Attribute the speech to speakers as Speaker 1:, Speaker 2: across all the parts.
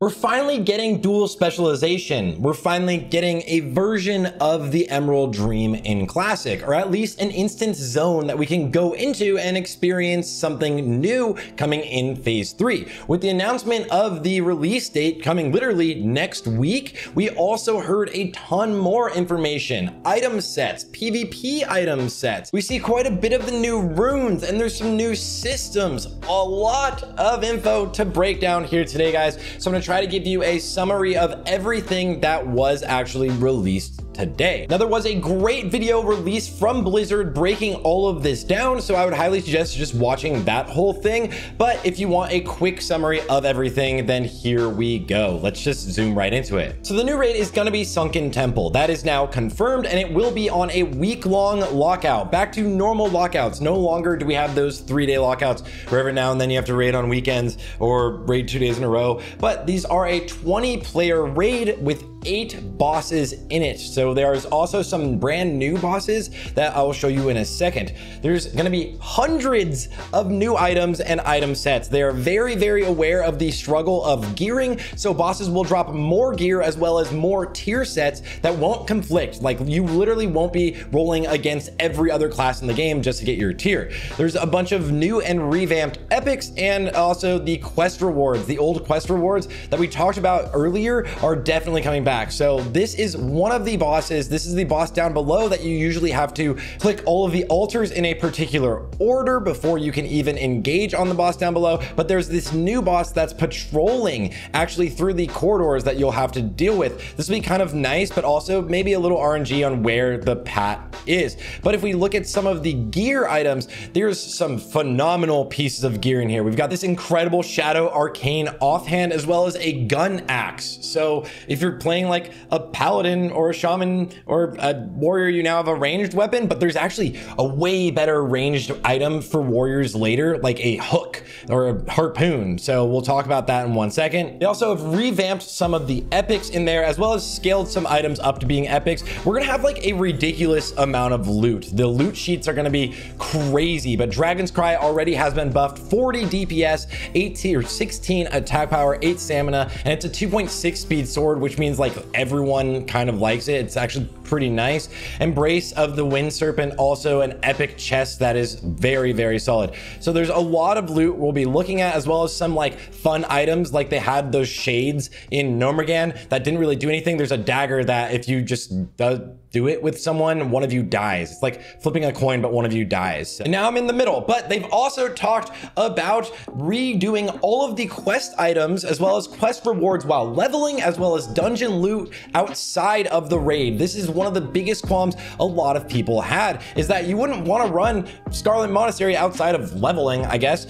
Speaker 1: We're finally getting dual specialization. We're finally getting a version of the Emerald Dream in Classic, or at least an instance zone that we can go into and experience something new coming in Phase 3. With the announcement of the release date coming literally next week, we also heard a ton more information. Item sets, PvP item sets. We see quite a bit of the new runes, and there's some new systems. A lot of info to break down here today, guys. So I'm gonna try to give you a summary of everything that was actually released today. Now, there was a great video released from Blizzard breaking all of this down, so I would highly suggest just watching that whole thing. But if you want a quick summary of everything, then here we go. Let's just zoom right into it. So the new raid is going to be Sunken Temple. That is now confirmed, and it will be on a week-long lockout. Back to normal lockouts. No longer do we have those 3-day lockouts where every now and then you have to raid on weekends or raid 2 days in a row. But these are a 20-player raid with 8 bosses in it. So there's also some brand new bosses that I will show you in a second. There's going to be hundreds of new items and item sets. They are very, very aware of the struggle of gearing. So bosses will drop more gear as well as more tier sets that won't conflict. Like, you literally won't be rolling against every other class in the game just to get your tier. There's a bunch of new and revamped epics, and also the quest rewards. The old quest rewards that we talked about earlier are definitely coming back. So this is one of the bosses. This is the boss down below that you usually have to click all of the altars in a particular order before you can even engage on the boss down below. But there's this new boss that's patrolling actually through the corridors that you'll have to deal with. This will be kind of nice, but also maybe a little RNG on where the pat is. But if we look at some of the gear items, there's some phenomenal pieces of gear in here. We've got this incredible Shadow Arcane offhand, as well as a gun axe. So if you're playing like a paladin or a shaman or a warrior, you now have a ranged weapon, but there's actually a way better ranged item for warriors later, like a hook or a harpoon. So we'll talk about that in 1 second. They also have revamped some of the epics in there, as well as scaled some items up to being epics. We're gonna have like a ridiculous amount of loot. The loot sheets are gonna be crazy, but Dragon's Cry already has been buffed 40 DPS, 18 or 16 attack power, 8 stamina, and it's a 2.6 speed sword, which means like everyone kind of likes it. It's actually pretty nice. Embrace of the Wind Serpent, also an epic chest that is very, very solid. So there's a lot of loot we'll be looking at, as well as some like fun items, like they had those shades in Nomergan that didn't really do anything. There's a dagger that if you just do it with someone, one of you dies. It's like flipping a coin, but one of you dies. And now I'm in the middle, but they've also talked about redoing all of the quest items as well as quest rewards while leveling, as well as dungeon loot outside of the raid. This is one of the biggest qualms a lot of people had, is that you wouldn't want to run Scarlet Monastery outside of leveling, I guess,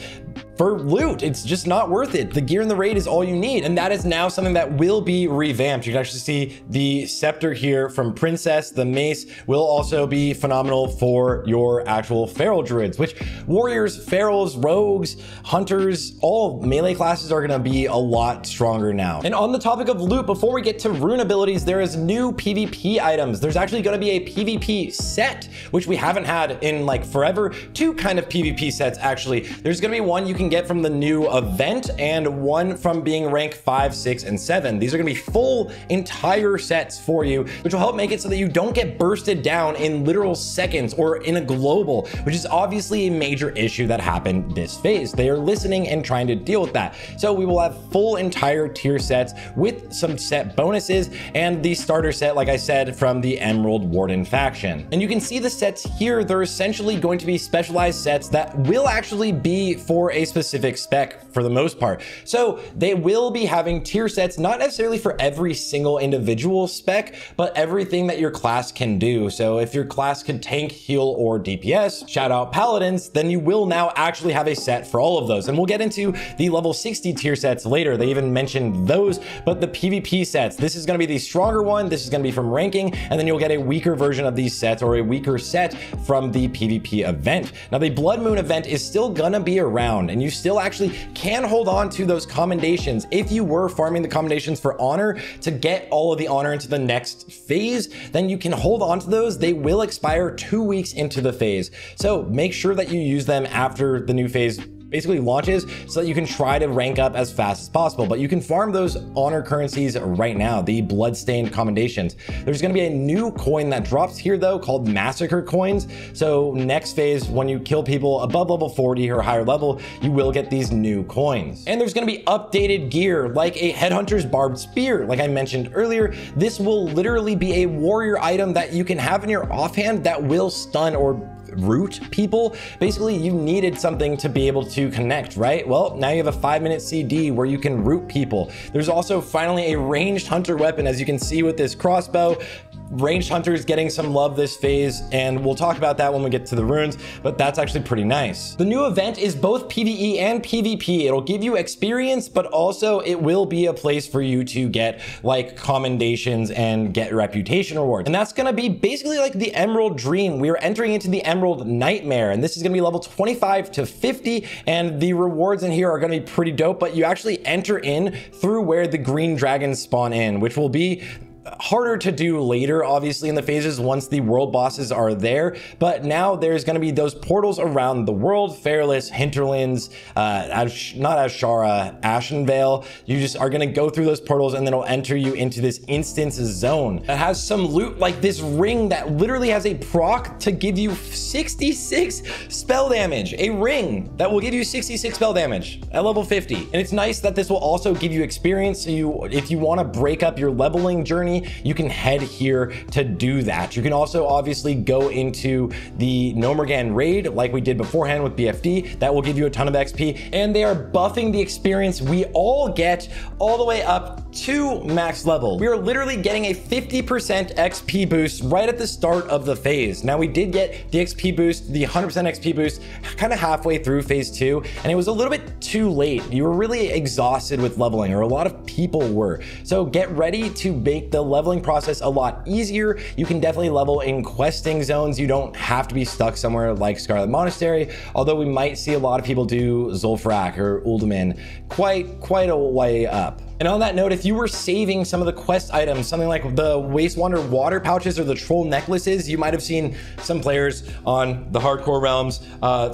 Speaker 1: for loot. It's just not worth it. The gear in the raid is all you need, and that is now something that will be revamped. You can actually see the scepter here from Princess. The mace will also be phenomenal for your actual feral druids, which warriors, ferals, rogues, hunters, all melee classes are going to be a lot stronger now. And on the topic of loot, before we get to rune abilities, there is new PvP items. There's actually going to be a PvP set, which we haven't had in like forever. 2 kind of PvP sets, actually. There's going to be one you can get from the new event, and one from being rank 5, 6, and 7. These are going to be full entire sets for you, which will help make it so that you don't get bursted down in literal seconds or in a global, which is obviously a major issue that happened this phase. They are listening and trying to deal with that. So we will have full entire tier sets with some set bonuses, and the starter set, like I said, from the Emerald Warden faction. And you can see the sets here. They're essentially going to be specialized sets that will actually be for a specific spec for the most part. So they will be having tier sets, not necessarily for every single individual spec, but everything that your class can do. So if your class could tank, heal, or DPS, shout out paladins, then you will now actually have a set for all of those. And we'll get into the level 60 tier sets later. They even mentioned those, but the PvP sets, this is going to be the stronger one. This is going to be from ranking, and then you'll get a weaker version of these sets, or a weaker set from the PvP event. Now the Blood Moon event is still gonna be around, and you still actually can hold on to those commendations. If you were farming the commendations for honor to get all of the honor into the next phase, then you can hold on to those. They will expire 2 weeks into the phase. So make sure that you use them after the new phase basically launches so that you can try to rank up as fast as possible. But you can farm those honor currencies right now, the bloodstained commendations. There's going to be a new coin that drops here though called massacre coins. So next phase, when you kill people above level 40 or higher level, you will get these new coins. And there's going to be updated gear like a headhunter's barbed spear. Like I mentioned earlier, this will literally be a warrior item that you can have in your offhand that will stun or root people. Basically, you needed something to be able to connect, right? Well, now you have a 5-minute CD where you can root people. There's also finally a ranged hunter weapon, as you can see with this crossbow. Ranged hunters getting some love this phase, and we'll talk about that when we get to the runes, but that's actually pretty nice. The new event is both PvE and PvP. It'll give you experience, but also it will be a place for you to get like commendations and get reputation rewards. And that's gonna be basically like the Emerald Dream. We are entering into the Emerald Nightmare, and this is gonna be level 25 to 50, and the rewards in here are gonna be pretty dope, but you actually enter in through where the green dragons spawn in, which will be harder to do later, obviously, in the phases once the world bosses are there. But now there's going to be those portals around the world: Fairless, Hinterlands, not Ashara, Ashenvale. You just are going to go through those portals, and then it'll enter you into this instance zone that has some loot like this ring that literally has a proc to give you 66 spell damage. A ring that will give you 66 spell damage at level 50. And it's nice that this will also give you experience. So if you want to break up your leveling journey, you can head here to do that. You can also obviously go into the Nomergan raid like we did beforehand with BFD. That will give you a ton of XP, and they are buffing the experience we all get all the way up to max level. We are literally getting a 50% XP boost right at the start of the phase. Now, we did get the XP boost, the 100% XP boost, kind of halfway through phase 2, and it was a little bit too late. You were really exhausted with leveling, or a lot of people were. So get ready to make the leveling process a lot easier. You can definitely level in questing zones. You don't have to be stuck somewhere like Scarlet Monastery, although we might see a lot of people do Zul'Farrak or Uldaman quite a way up. And on that note, if you were saving some of the quest items, something like the Wastewander water pouches or the troll necklaces, you might have seen some players on the hardcore realms,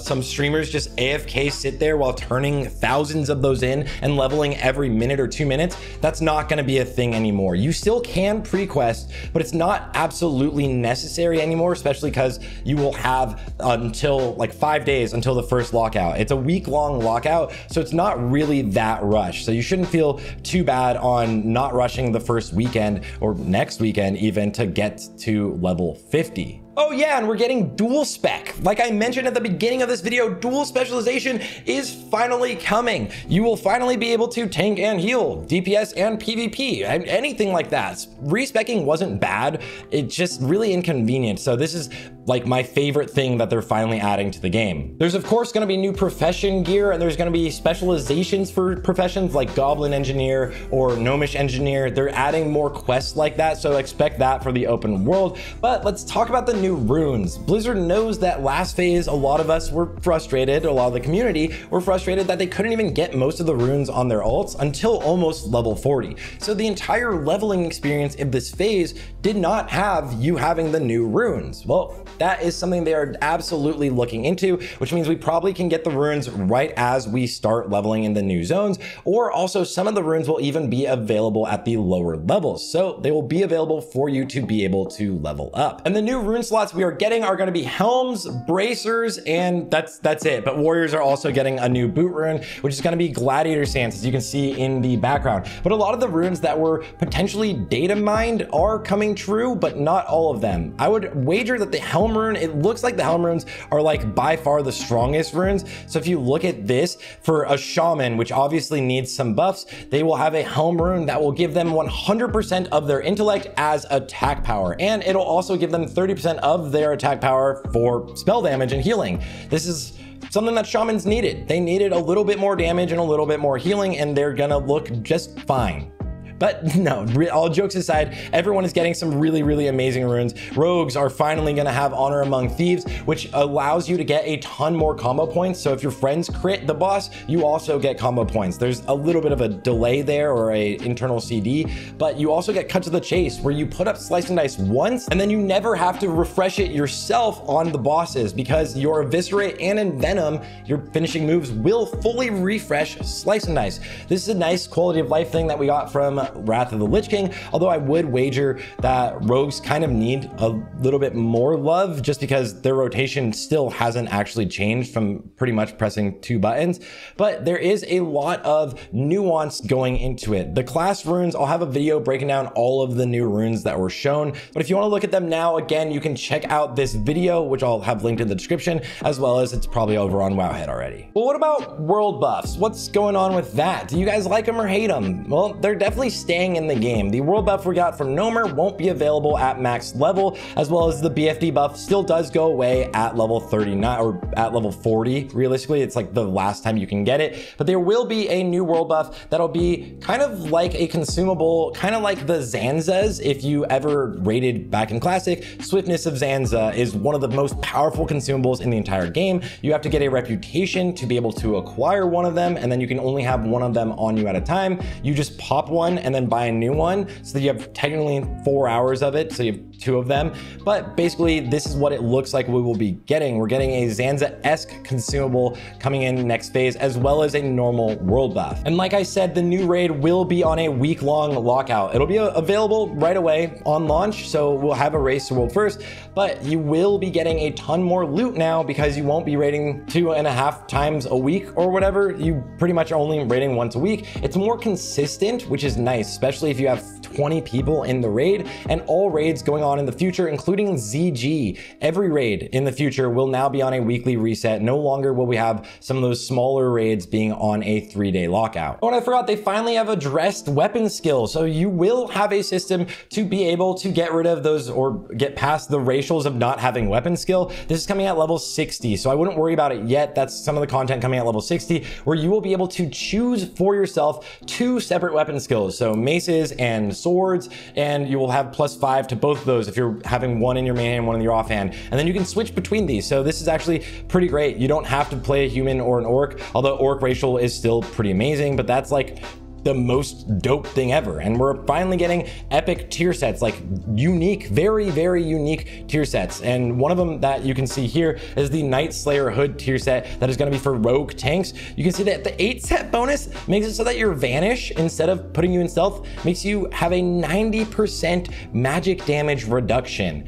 Speaker 1: some streamers just AFK sit there while turning thousands of those in and leveling every minute or 2 minutes. That's not going to be a thing anymore. You still can pre-quest, but it's not absolutely necessary anymore, especially because you will have until like 5 days until the first lockout. It's a week-long lockout, so it's not really that rushed. So you shouldn't feel too bad on not rushing the first weekend or next weekend even to get to level 50. Oh yeah, and we're getting dual spec. Like I mentioned at the beginning of this video, dual specialization is finally coming. You will finally be able to tank and heal, DPS and PvP, anything like that. Respecking wasn't bad, it's just really inconvenient. So this is like my favorite thing that they're finally adding to the game. There's of course gonna be new profession gear, and there's gonna be specializations for professions like Goblin Engineer or Gnomish Engineer. They're adding more quests like that, so expect that for the open world. But let's talk about the new runes. Blizzard knows that last phase, a lot of us were frustrated, a lot of the community were frustrated that they couldn't even get most of the runes on their alts until almost level 40. So the entire leveling experience of this phase did not have you having the new runes. Well, that is something they are absolutely looking into, which means we probably can get the runes right as we start leveling in the new zones, or also some of the runes will even be available at the lower levels. So they will be available for you to be able to level up. And the new rune slots we are getting are going to be helms, bracers, and that's it. But warriors are also getting a new boot rune, which is going to be gladiator stance, as you can see in the background. But a lot of the runes that were potentially data mined are coming true, but not all of them. I would wager that the helm rune, it looks like the helm runes are like by far the strongest runes. So if you look at this for a shaman, which obviously needs some buffs, they will have a helm rune that will give them 100% of their intellect as attack power, and it'll also give them 30% of their attack power for spell damage and healing. This is something that shamans needed. They needed a little bit more damage and a little bit more healing, and they're gonna look just fine. But no, all jokes aside, everyone is getting some really amazing runes. Rogues are finally going to have Honor Among Thieves, which allows you to get a ton more combo points. So if your friends crit the boss, you also get combo points. There's a little bit of a delay there, or a internal CD, but you also get Cut to the Chase, where you put up Slice and Dice once and then you never have to refresh it yourself on the bosses, because your Eviscerate and Envenom, your finishing moves, will fully refresh Slice and Dice. This is a nice quality of life thing that we got from Wrath of the Lich King, although I would wager that rogues kind of need a little bit more love, just because their rotation still hasn't actually changed from pretty much pressing 2 buttons. But there is a lot of nuance going into it. The class runes, I'll have a video breaking down all of the new runes that were shown, but if you want to look at them now, again, you can check out this video, which I'll have linked in the description, as well as it's probably over on Wowhead already. Well, what about world buffs? What's going on with that? Do you guys like them or hate them? Well, they're definitely staying in the game. The world buff we got from Nomer won't be available at max level, as well as the BFD buff still does go away at level 39 or at level 40. Realistically, it's like the last time you can get it, but there will be a new world buff that'll be kind of like a consumable, kind of like the Zanzas. If you ever raided back in Classic, Swiftness of Zanza is one of the most powerful consumables in the entire game. You have to get a reputation to be able to acquire one of them, and then you can only have one of them on you at a time. You just pop one and then buy a new one, so that you have technically 4 hours of it, so you have 2 of them. But basically, this is what it looks like we will be getting. We're getting a Zanza-esque consumable coming in next phase, as well as a normal world buff. And like I said, the new raid will be on a week-long lockout. It'll be available right away on launch, so we'll have a race to world first, but you will be getting a ton more loot now, because you won't be raiding 2.5 times a week or whatever. You pretty much are only raiding once a week. It's more consistent, which is nice, especially if you have 20 people in the raid, and all raids going on in the future, including ZG. Every raid in the future will now be on a weekly reset. No longer will we have some of those smaller raids being on a 3-day lockout. Oh, and I forgot, they finally have addressed weapon skill. So you will have a system to be able to get rid of those, or get past the racials of not having weapon skill. This is coming at level 60, so I wouldn't worry about it yet. That's some of the content coming at level 60, where you will be able to choose for yourself 2 separate weapon skills. So maces and swords, and you will have +5 to both of those if you're having one in your main hand, one in your offhand, and then you can switch between these. So this is actually pretty great. You don't have to play a human or an orc, although orc racial is still pretty amazing, but that's like the most dope thing ever. And we're finally getting epic tier sets, like unique, very unique tier sets. And one of them that you can see here is the Night Slayer Hood tier set that is going to be for rogue tanks. You can see that the 8 set bonus makes it so that your Vanish, instead of putting you in stealth, makes you have a 90% magic damage reduction,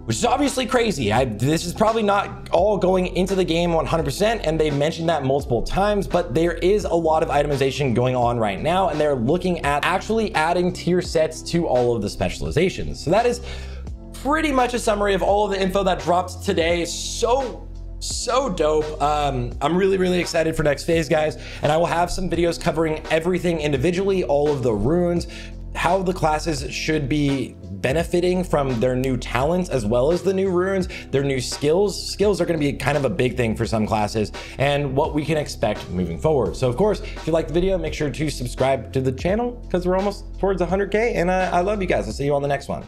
Speaker 1: which is obviously crazy. This is probably not all going into the game 100%, and they mentioned that multiple times, but there is a lot of itemization going on right now, and they're looking at actually adding tier sets to all of the specializations. So that is pretty much a summary of all of the info that dropped today. So dope. I'm really excited for next phase, guys, and I will have some videos covering everything individually, all of the runes, how the classes should be benefiting from their new talents, as well as the new runes, their new skills. Skills are going to be kind of a big thing for some classes, and what we can expect moving forward. So of course, if you liked the video, make sure to subscribe to the channel, because we're almost towards 100K, and I love you guys. I'll see you on the next one.